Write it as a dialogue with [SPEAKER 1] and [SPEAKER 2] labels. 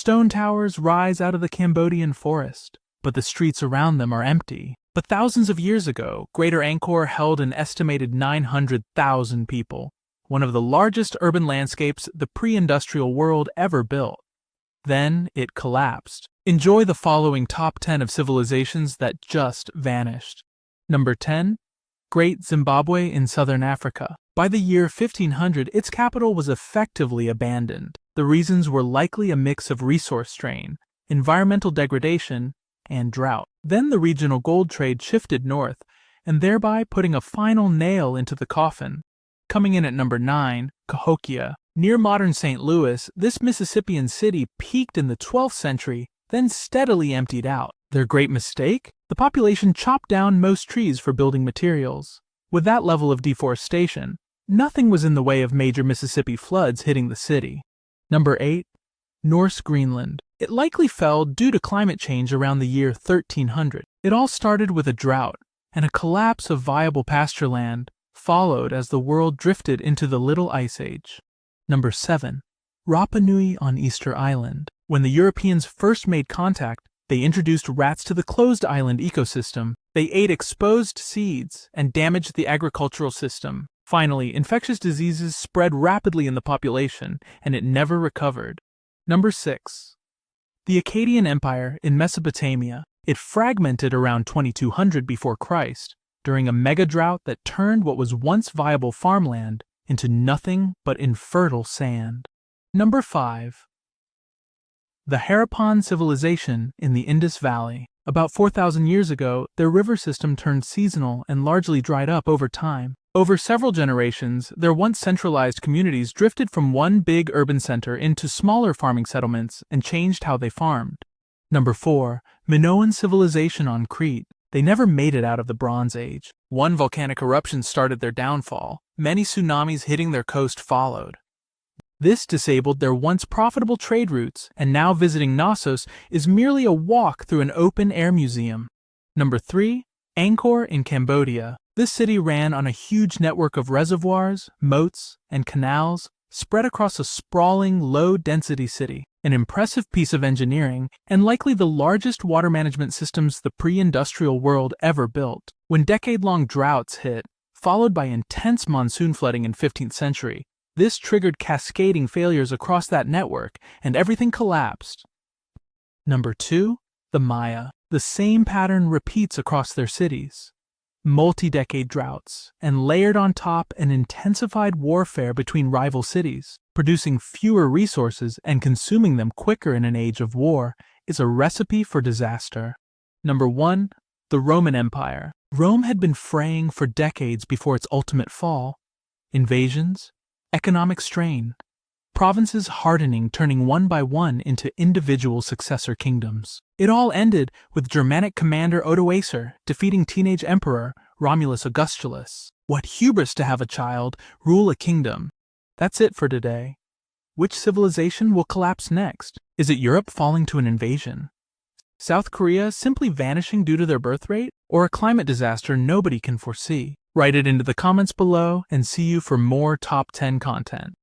[SPEAKER 1] Stone towers rise out of the Cambodian forest, but the streets around them are empty. But thousands of years ago, Greater Angkor held an estimated 900,000 people, one of the largest urban landscapes the pre-industrial world ever built. Then it collapsed. Enjoy the following top 10 of civilizations that just vanished. Number 10. Great Zimbabwe in southern Africa. By the year 1500, its capital was effectively abandoned. The reasons were likely a mix of resource strain, environmental degradation, and drought. Then the regional gold trade shifted north, and thereby putting a final nail into the coffin. Coming in at number 9, Cahokia. Near modern St. Louis, this Mississippian city peaked in the 12th century, then steadily emptied out. Their great mistake? The population chopped down most trees for building materials. With that level of deforestation, nothing was in the way of major Mississippi floods hitting the city. Number 8. Norse Greenland. It likely fell due to climate change around the year 1300. It all started with a drought, and a collapse of viable pasture land followed as the world drifted into the Little Ice Age. Number 7. Rapa Nui on Easter Island. When the Europeans first made contact, they introduced rats to the closed island ecosystem. They ate exposed seeds and damaged the agricultural system. Finally, infectious diseases spread rapidly in the population, and it never recovered. Number 6. The Akkadian Empire in Mesopotamia. It fragmented around 2200 before Christ during a mega drought that turned what was once viable farmland into nothing but infertile sand. Number 5. The Harappan civilization in the Indus Valley. About 4,000 years ago, their river system turned seasonal and largely dried up over time. Over several generations, their once centralized communities drifted from one big urban center into smaller farming settlements and changed how they farmed. Number 4. Minoan civilization on Crete. They never made it out of the Bronze Age. One volcanic eruption started their downfall. Many tsunamis hitting their coast followed. This disabled their once profitable trade routes, and now visiting Knossos is merely a walk through an open-air museum. Number 3. Angkor in Cambodia. This city ran on a huge network of reservoirs, moats, and canals spread across a sprawling, low-density city. An impressive piece of engineering, and likely the largest water management systems the pre-industrial world ever built. When decade-long droughts hit, followed by intense monsoon flooding in 15th century, this triggered cascading failures across that network, and everything collapsed. Number 2. The Maya. The same pattern repeats across their cities. Multi-decade droughts, and layered on top an intensified warfare between rival cities, producing fewer resources and consuming them quicker in an age of war, is a recipe for disaster. Number 1. The Roman Empire. Rome had been fraying for decades before its ultimate fall. Invasions, economic strain, provinces hardening, turning one by one into individual successor kingdoms. It all ended with Germanic commander Odoacer defeating teenage emperor Romulus Augustulus. What hubris to have a child rule a kingdom. That's it for today. Which civilization will collapse next? Is it Europe falling to an invasion? South Korea simply vanishing due to their birth rate? Or a climate disaster nobody can foresee? Write it into the comments below and see you for more top 10 content.